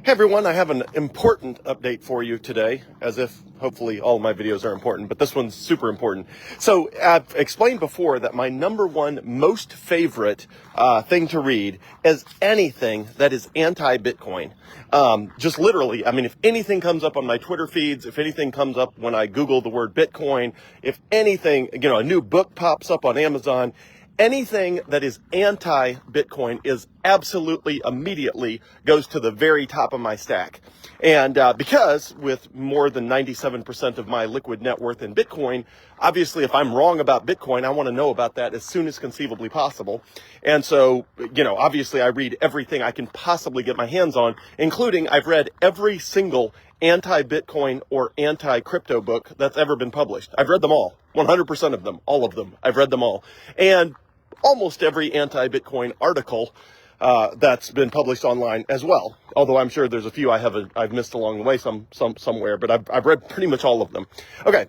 Hey everyone, I have an important update for you today, as if hopefully all of my videos are important, but this one's super important. So I've explained before that my number one most favorite thing to read is anything that is anti-Bitcoin. Just literally, I mean, if anything comes up on my Twitter feeds, if anything comes up when I Google the word Bitcoin, if anything, a new book pops up on Amazon, anything that is anti-Bitcoin is absolutely immediately goes to the very top of my stack. And because with more than 97% of my liquid net worth in Bitcoin, obviously if I'm wrong about Bitcoin, I want to know about that as soon as conceivably possible. And so, obviously I read everything I can possibly get my hands on, including I've read every single anti-Bitcoin or anti-crypto book that's ever been published. I've read them all, 100% of them, all of them. I've read them all. And almost every anti-Bitcoin article that's been published online as well. Although I'm sure there's a few I've missed along the way somewhere, but I've read pretty much all of them. Okay.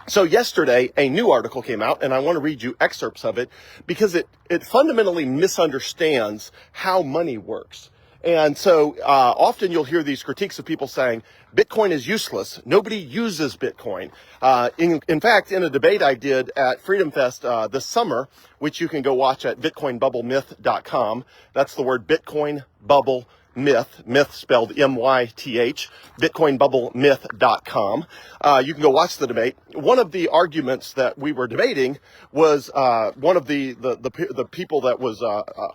So yesterday, a new article came out, and I want to read you excerpts of it because it fundamentally misunderstands how money works. And so often you'll hear these critiques of people saying, Bitcoin is useless. Nobody uses Bitcoin. In fact, in a debate I did at Freedom Fest this summer, which you can go watch at bitcoinbubblemyth.com. That's the word Bitcoin Bubble Myth, myth spelled M-Y-T-H, bitcoinbubblemyth.com. You can go watch the debate. One of the arguments that we were debating was one of the people that was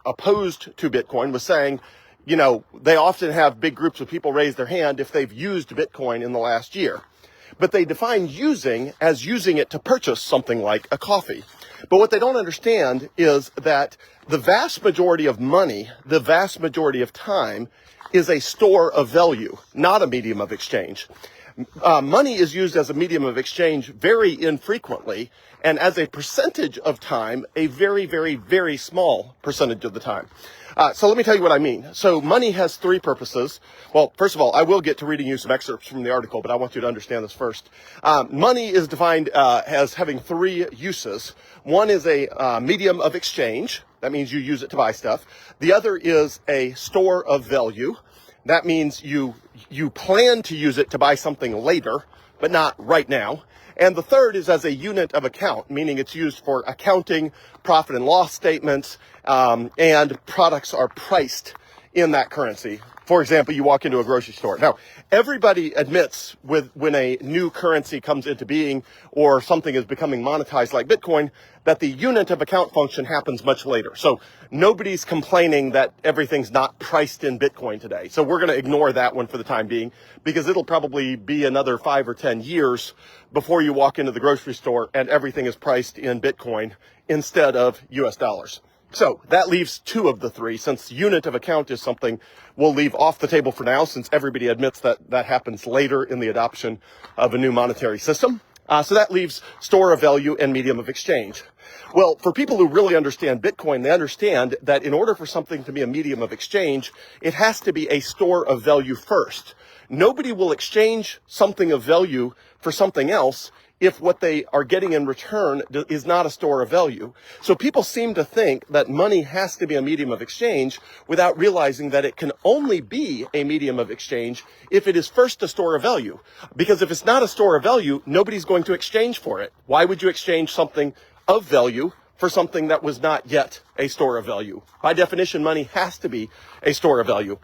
opposed to Bitcoin was saying, they often have big groups of people raise their hand if they've used Bitcoin in the last year. But they define using as using it to purchase something like a coffee. But what they don't understand is that the vast majority of money, the vast majority of time, is a store of value, not a medium of exchange. Money is used as a medium of exchange very infrequently, and as a percentage of time, a very, very, very small percentage of the time. So let me tell you what I mean. So money has three purposes. Well, first of all, I will get to reading you some excerpts from the article, but I want you to understand this first. Money is defined as having three uses. One is a medium of exchange. That means you use it to buy stuff. The other is a store of value. That means you plan to use it to buy something later, but not right now. And the third is as a unit of account, meaning it's used for accounting, profit and loss statements, and products are priced in that currency. For example, you walk into a grocery store. Now, everybody admits when a new currency comes into being or something is becoming monetized like Bitcoin, that the unit of account function happens much later. So nobody's complaining that everything's not priced in Bitcoin today. So we're going to ignore that one for the time being because it'll probably be another 5 or 10 years before you walk into the grocery store and everything is priced in Bitcoin instead of US dollars. So that leaves two of the three, since unit of account is something we'll leave off the table for now, since everybody admits that that happens later in the adoption of a new monetary system. So that leaves store of value and medium of exchange. Well, for people who really understand Bitcoin, they understand that in order for something to be a medium of exchange, it has to be a store of value first. Nobody will exchange something of value for something else if what they are getting in return is not a store of value. So people seem to think that money has to be a medium of exchange without realizing that it can only be a medium of exchange if it is first a store of value. Because if it's not a store of value, nobody's going to exchange for it. Why would you exchange something of value for something that was not yet a store of value? By definition, money has to be a store of value.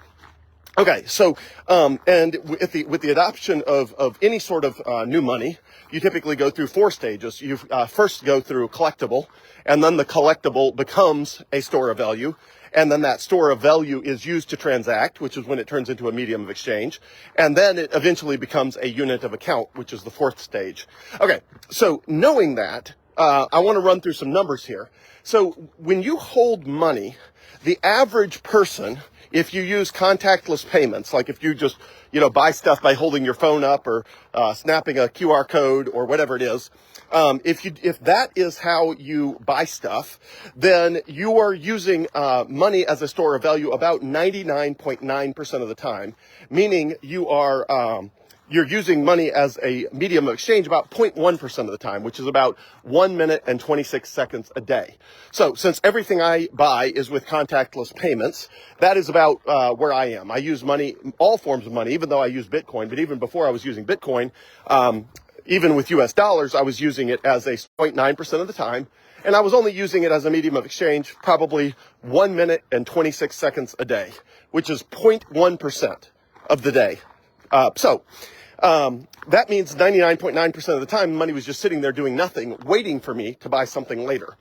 Okay, so, and with the adoption of any sort of new money, you typically go through 4 stages. You first go through collectible, and then the collectible becomes a store of value, and then that store of value is used to transact, which is when it turns into a medium of exchange, and then it eventually becomes a unit of account, which is the 4th stage. Okay, so knowing that, I want to run through some numbers here. So when you hold money, the average person, if you use contactless payments, like if you just, buy stuff by holding your phone up or snapping a QR code or whatever it is, if that is how you buy stuff, then you are using money as a store of value about 99.9% of the time, meaning you are you're using money as a medium of exchange about 0.1% of the time, which is about 1 minute and 26 seconds a day. So since everything I buy is with contactless payments, that is about where I am. I use money, all forms of money, even though I use Bitcoin, but even before I was using Bitcoin, even with US dollars, I was using it as a 0.9% of the time. And I was only using it as a medium of exchange probably 1 minute and 26 seconds a day, which is 0.1% of the day. That means 99.9% of the time, money was just sitting there doing nothing, waiting for me to buy something later.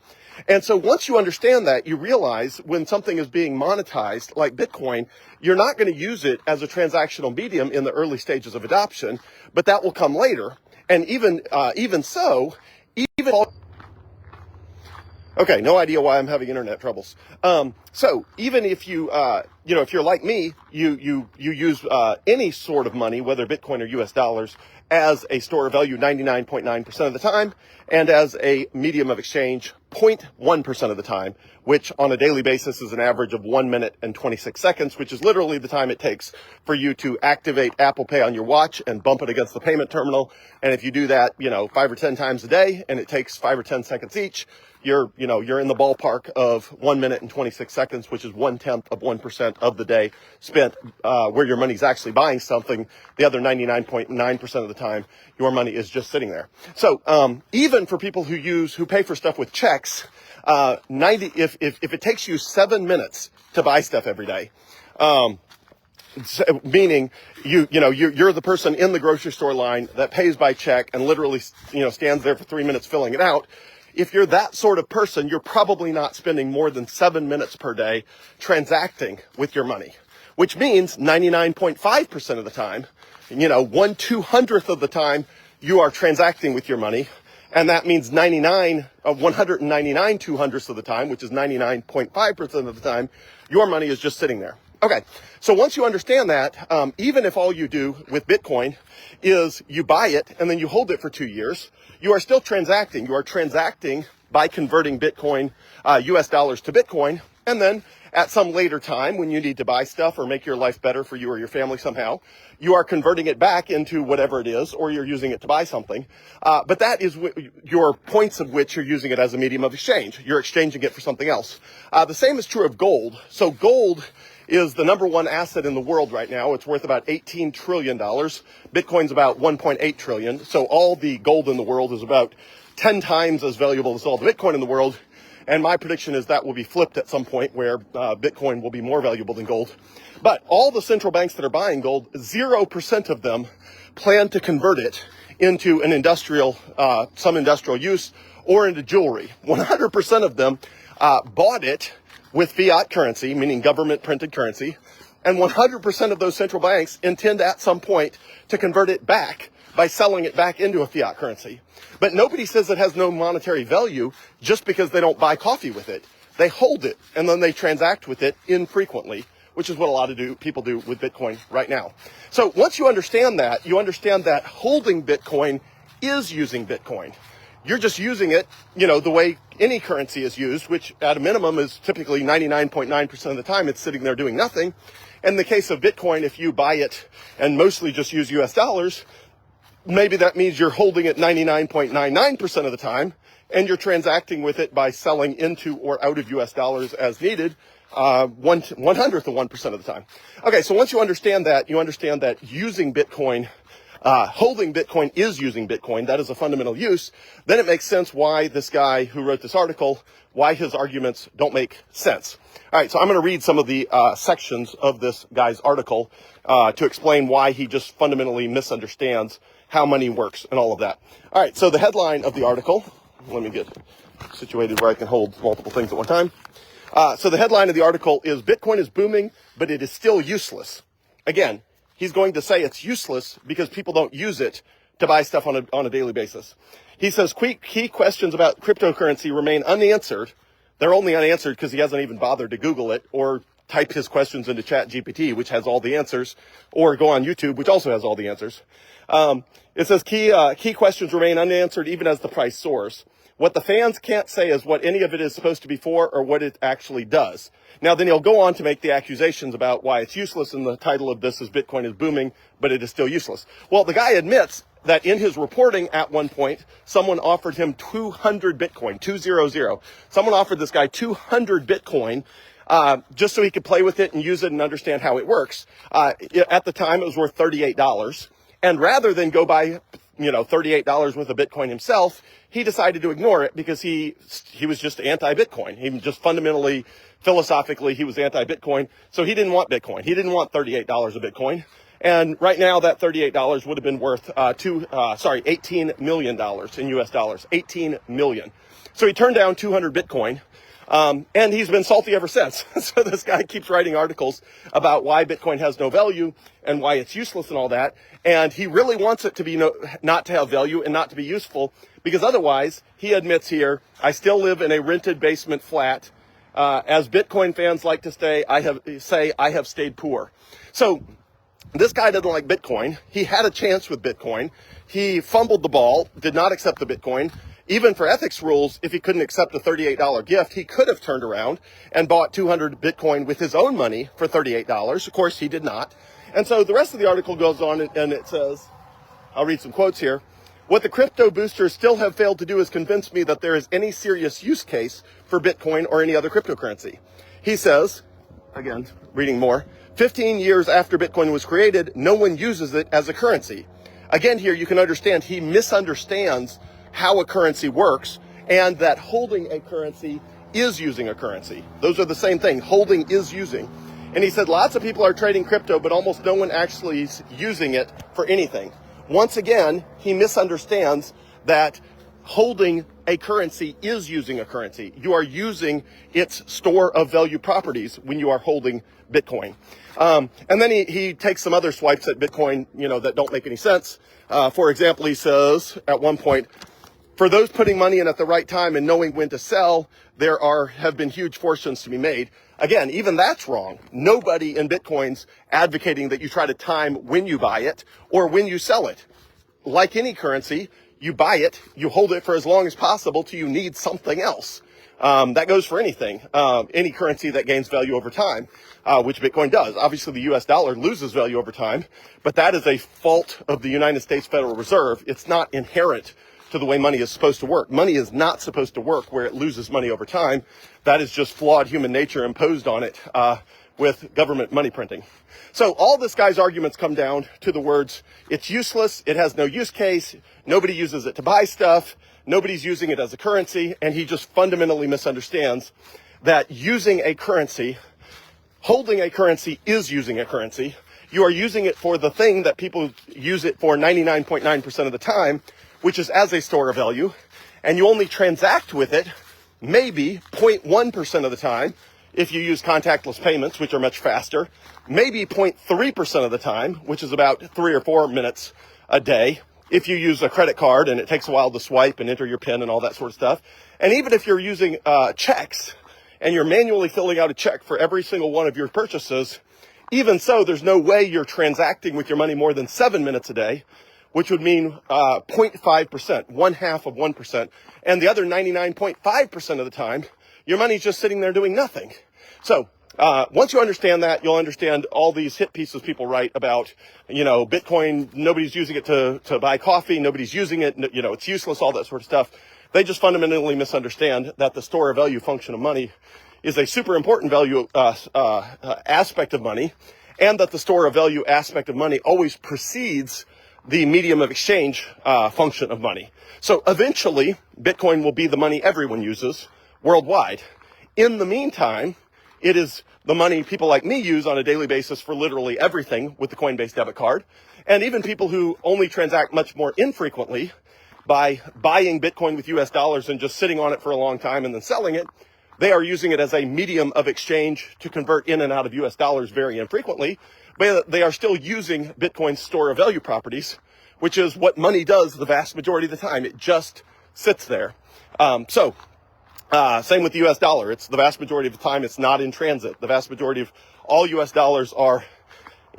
And so once you understand that, you realize when something is being monetized, like Bitcoin, you're not going to use it as a transactional medium in the early stages of adoption, but that will come later. And even so, okay, no idea why I'm having internet troubles. So even if if you're like me, you use any sort of money, whether Bitcoin or US dollars, as a store of value 99.9% of the time, and as a medium of exchange 0.1% of the time, which on a daily basis is an average of 1 minute and 26 seconds, which is literally the time it takes for you to activate Apple Pay on your watch and bump it against the payment terminal. And if you do that, 5 or 10 times a day, and it takes 5 or 10 seconds each, you're in the ballpark of 1 minute and 26 seconds, which is 1/10 of 1% of the day spent where your money's actually buying something. The other 99.9% of the time, your money is just sitting there. So even for people who pay for stuff with checks, if it takes you 7 minutes to buy stuff every day, meaning you're the person in the grocery store line that pays by check and literally stands there for 3 minutes filling it out. If you're that sort of person, you're probably not spending more than 7 minutes per day transacting with your money, which means 99.5% of the time, 1/200th of the time you are transacting with your money. And that means 199 200ths of the time, which is 99.5% of the time, your money is just sitting there. Okay, so once you understand that, even if all you do with Bitcoin is you buy it and then you hold it for 2 years, you are still transacting. You are transacting by converting Bitcoin, US dollars to Bitcoin, and then at some later time when you need to buy stuff or make your life better for you or your family somehow, you are converting it back into whatever it is, or you're using it to buy something. But that is your points of which you're using it as a medium of exchange. You're exchanging it for something else. The same is true of gold. So gold is the number one asset in the world right now. It's worth about $18 trillion. Bitcoin's about 1.8 trillion. So all the gold in the world is about 10 times as valuable as all the Bitcoin in the world. And my prediction is that will be flipped at some point where Bitcoin will be more valuable than gold. But all the central banks that are buying gold, 0% of them plan to convert it into an some industrial use or into jewelry. 100% of them bought it with fiat currency, meaning government printed currency. And 100% of those central banks intend at some point to convert it back by selling it back into a fiat currency. But nobody says it has no monetary value just because they don't buy coffee with it. They hold it and then they transact with it infrequently, which is what a lot of people do with Bitcoin right now. So once you understand that holding Bitcoin is using Bitcoin. You're just using it, the way any currency is used, which at a minimum is typically 99.9% of the time it's sitting there doing nothing. In the case of Bitcoin, if you buy it and mostly just use US dollars, maybe that means you're holding it 99.99% of the time, and you're transacting with it by selling into or out of US dollars as needed, 1/100th of 1% of the time. Okay, so once you understand that using Bitcoin, holding Bitcoin is using Bitcoin, that is a fundamental use, then it makes sense why this guy who wrote this article, why his arguments don't make sense. All right, so I'm going to read some of the sections of this guy's article to explain why he just fundamentally misunderstands how money works and all of that. All right, so the headline of the article, let me get situated where I can hold multiple things at one time. So the headline of the article is Bitcoin is booming, but it is still useless. Again, he's going to say it's useless because people don't use it to buy stuff on a daily basis. He says key questions about cryptocurrency remain unanswered. They're only unanswered because he hasn't even bothered to Google it or type his questions into ChatGPT, which has all the answers, or go on YouTube, which also has all the answers. It says key questions remain unanswered even as the price soars. What the fans can't say is what any of it is supposed to be for or what it actually does. Now, then he'll go on to make the accusations about why it's useless, and the title of this is Bitcoin is booming, but it is still useless. Well, the guy admits that in his reporting at one point, someone offered him 200 Bitcoin, 200. Someone offered this guy 200 Bitcoin just so he could play with it and use it and understand how it works. At the time, it was worth $38. And rather than go buy, $38 worth of Bitcoin himself, he decided to ignore it because he was just anti-Bitcoin. He just fundamentally, philosophically, he was anti-Bitcoin. So he didn't want Bitcoin. He didn't want $38 of Bitcoin. And right now, that $38 would have been worth $18 million in US dollars. 18 million. So he turned down 200 Bitcoin. And he's been salty ever since. So this guy keeps writing articles about why Bitcoin has no value and why it's useless and all that. And he really wants it to be not to have value and not to be useful, because otherwise, he admits here, I still live in a rented basement flat. As Bitcoin fans like to say, I have stayed poor. So this guy doesn't like Bitcoin. He had a chance with Bitcoin. He fumbled the ball, did not accept the Bitcoin. Even for ethics rules, if he couldn't accept a $38 gift, he could have turned around and bought 200 Bitcoin with his own money for $38. Of course, he did not. And so the rest of the article goes on and it says, I'll read some quotes here. What the crypto boosters still have failed to do is convince me that there is any serious use case for Bitcoin or any other cryptocurrency. He says, again, reading more, 15 years after Bitcoin was created, no one uses it as a currency. Again, here you can understand he misunderstands how a currency works, and that holding a currency is using a currency. Those are the same thing. Holding is using. And he said lots of people are trading crypto, but almost no one actually is using it for anything. Once again, he misunderstands that holding a currency is using a currency. You are using its store of value properties when you are holding Bitcoin. And then he takes some other swipes at Bitcoin, that don't make any sense. For example, he says at one point, for those putting money in at the right time and knowing when to sell, have been huge fortunes to be made. Again, even that's wrong. Nobody in Bitcoin's advocating that you try to time when you buy it or when you sell it. Like any currency, you buy it, you hold it for as long as possible till you need something else. That goes for anything, any currency that gains value over time, which Bitcoin does. Obviously, the US dollar loses value over time, but that is a fault of the United States Federal Reserve. It's not inherent to the way money is supposed to work. Money is not supposed to work where it loses money over time. That is just flawed human nature imposed on it with government money printing. So all this guy's arguments come down to the words, it's useless, it has no use case, nobody uses it to buy stuff, nobody's using it as a currency, and he just fundamentally misunderstands that using a currency, holding a currency is using a currency. You are using it for the thing that people use it for 99.9% of the time, which is as a store of value, and you only transact with it maybe 0.1% of the time if you use contactless payments, which are much faster, maybe 0.3% of the time, which is about 3 or 4 minutes a day, if you use a credit card and it takes a while to swipe and enter your PIN and all that sort of stuff. And even if you're using checks and you're manually filling out a check for every single one of your purchases, even so, there's no way you're transacting with your money more than 7 minutes a day, which would mean 0.5%, 0.5%. And the other 99.5% of the time, your money's just sitting there doing nothing. So once you understand that, you'll understand all these hit pieces people write about, Bitcoin, nobody's using it to buy coffee, nobody's using it, it's useless, all that sort of stuff. They just fundamentally misunderstand that the store of value function of money is a super important value aspect of money, and that the store of value aspect of money always precedes the medium of exchange function of money. So eventually, Bitcoin will be the money everyone uses worldwide. In the meantime, it is the money people like me use on a daily basis for literally everything with the Coinbase debit card. And even people who only transact much more infrequently by buying Bitcoin with US dollars and just sitting on it for a long time and then selling it, they are using it as a medium of exchange to convert in and out of US dollars very infrequently. But they are still using Bitcoin's store of value properties, which is what money does the vast majority of the time. It just sits there. Same with the US dollar. It's the vast majority of the time it's not in transit. The vast majority of all US dollars are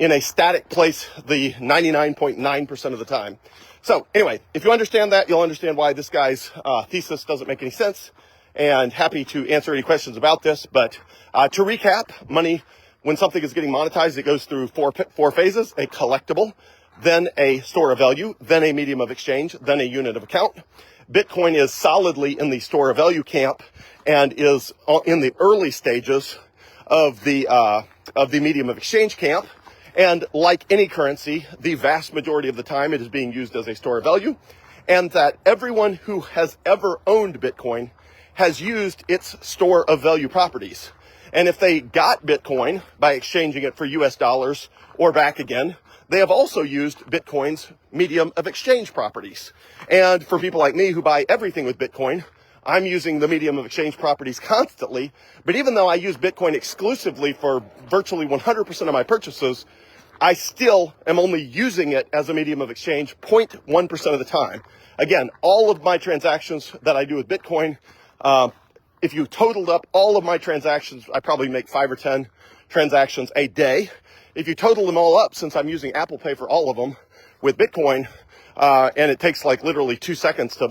in a static place the 99.9% of the time. So anyway, if you understand that, you'll understand why this guy's thesis doesn't make any sense, and happy to answer any questions about this. But to recap, money, when something is getting monetized, it goes through four phases: a collectible, then a store of value, then a medium of exchange, then a unit of account. Bitcoin is solidly in the store of value camp and is in the early stages of the medium of exchange camp. And like any currency, the vast majority of the time it is being used as a store of value, and that everyone who has ever owned Bitcoin has used its store of value properties. And if they got Bitcoin by exchanging it for US dollars or back again, they have also used Bitcoin's medium of exchange properties. And for people like me who buy everything with Bitcoin, I'm using the medium of exchange properties constantly. But even though I use Bitcoin exclusively for virtually 100% of my purchases, I still am only using it as a medium of exchange 0.1% of the time. Again, all of my transactions that I do with Bitcoin, if you totaled up all of my transactions, I probably make 5 or 10 transactions a day. If you total them all up, since I'm using Apple Pay for all of them with Bitcoin, and it takes like literally 2 seconds to,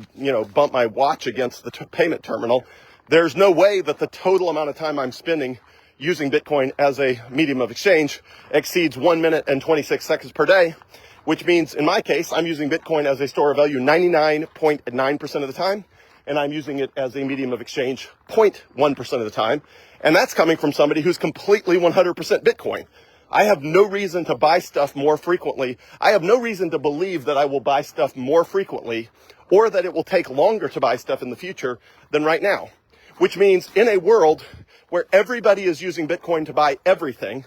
bump my watch against the payment terminal, there's no way that the total amount of time I'm spending using Bitcoin as a medium of exchange exceeds 1 minute and 26 seconds per day, which means in my case, I'm using Bitcoin as a store of value 99.9% of the time, and I'm using it as a medium of exchange 0.1% of the time. And that's coming from somebody who's completely 100% Bitcoin. I have no reason to buy stuff more frequently. I have no reason to believe that I will buy stuff more frequently or that it will take longer to buy stuff in the future than right now. Which means in a world where everybody is using Bitcoin to buy everything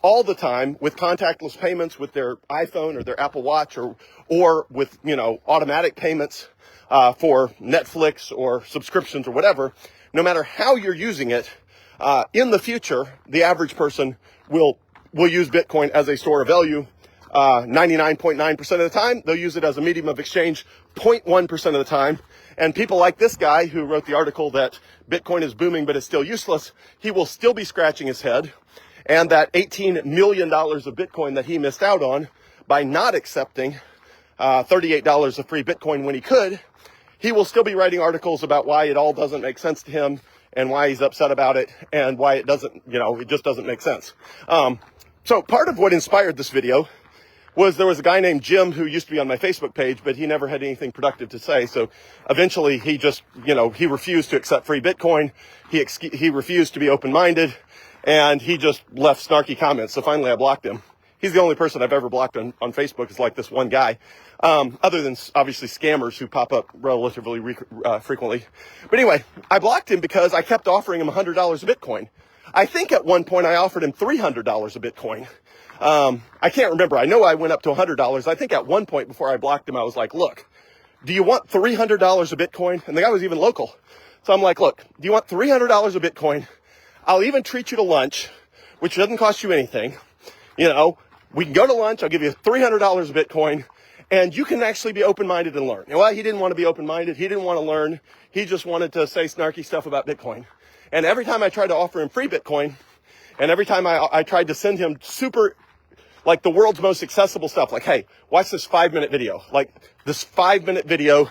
all the time with contactless payments with their iPhone or their Apple Watch or with, automatic payments for Netflix or subscriptions or whatever, no matter how you're using it, in the future, the average person will use Bitcoin as a store of value 99.9% of the time. They'll use it as a medium of exchange 0.1% of the time. And people like this guy who wrote the article that Bitcoin is booming but is still useless, he will still be scratching his head. And that $18 million of Bitcoin that he missed out on by not accepting $38 of free Bitcoin when he could, he will still be writing articles about why it all doesn't make sense to him and why he's upset about it and why it doesn't, it just doesn't make sense. So part of what inspired this video was there was a guy named Jim who used to be on my Facebook page, but he never had anything productive to say. So eventually he just, he refused to accept free Bitcoin. He refused to be open-minded, and he just left snarky comments. So finally I blocked him. He's the only person I've ever blocked on Facebook is like this one guy, other than obviously scammers who pop up relatively frequently. But anyway, I blocked him because I kept offering him $100 of Bitcoin. I think at one point I offered him $300 of Bitcoin. I can't remember. I know I went up to $100. I think at one point before I blocked him, I was like, look, do you want $300 of Bitcoin? And the guy was even local. So I'm like, look, do you want $300 of Bitcoin? I'll even treat you to lunch, which doesn't cost you anything. We can go to lunch. I'll give you $300 of Bitcoin, and you can actually be open-minded and learn. Well, he didn't want to be open-minded. He didn't want to learn. He just wanted to say snarky stuff about Bitcoin. And every time I tried to offer him free Bitcoin, and every time I tried to send him like the world's most accessible stuff, like, hey, watch this 5-minute video. Like this 5-minute video,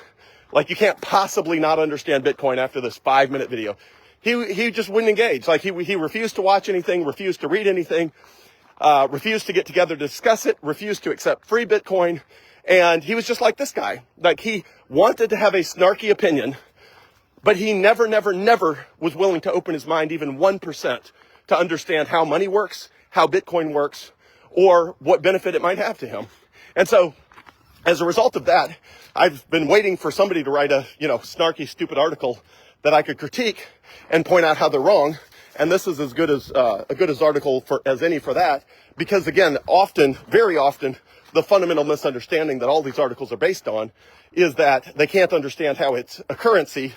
like you can't possibly not understand Bitcoin after this 5-minute video. He just wouldn't engage. Like he refused to watch anything, refused to read anything, refused to get together to discuss it, refused to accept free Bitcoin. And he was just like this guy. Like he wanted to have a snarky opinion, but he never was willing to open his mind even 1% to understand how money works, how Bitcoin works, or what benefit it might have to him. And so as a result of that, I've been waiting for somebody to write a, snarky, stupid article that I could critique and point out how they're wrong. And this is as good as article as any for that, because again, very often, the fundamental misunderstanding that all these articles are based on is that they can't understand how it's a currency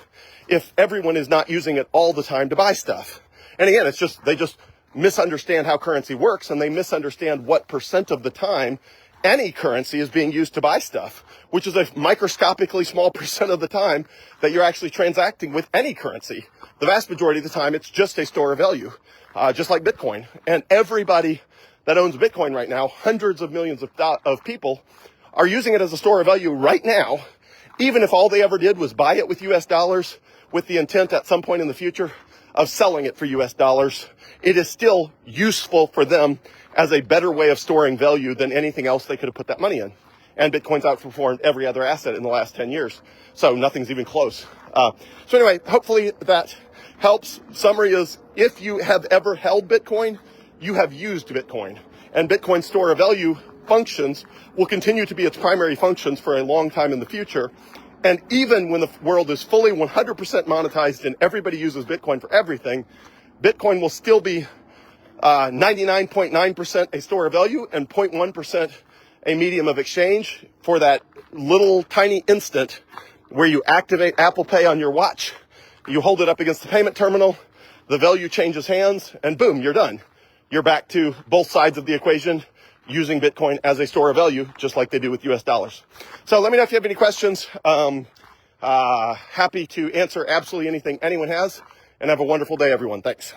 if everyone is not using it all the time to buy stuff. And again, they just misunderstand how currency works, and they misunderstand what % of the time any currency is being used to buy stuff, which is a microscopically small % of the time that you're actually transacting with any currency. The vast majority of the time, it's just a store of value, just like Bitcoin. And everybody that owns Bitcoin right now, hundreds of millions of people are using it as a store of value right now, even if all they ever did was buy it with US dollars with the intent at some point in the future of selling it for US dollars. It is still useful for them as a better way of storing value than anything else they could have put that money in. And Bitcoin's outperformed every other asset in the last 10 years. So nothing's even close. So anyway, hopefully that helps. Summary is, if you have ever held Bitcoin, you have used Bitcoin. And Bitcoin store of value functions will continue to be its primary functions for a long time in the future. And even when the world is fully 100% monetized and everybody uses Bitcoin for everything, Bitcoin will still be 99.9% a store of value and 0.1% a medium of exchange for that little tiny instant where you activate Apple Pay on your watch, you hold it up against the payment terminal, the value changes hands, and boom, you're done. You're back to both sides of the equation using Bitcoin as a store of value, just like they do with US dollars. So let me know if you have any questions. Happy to answer absolutely anything anyone has, and have a wonderful day, everyone. Thanks.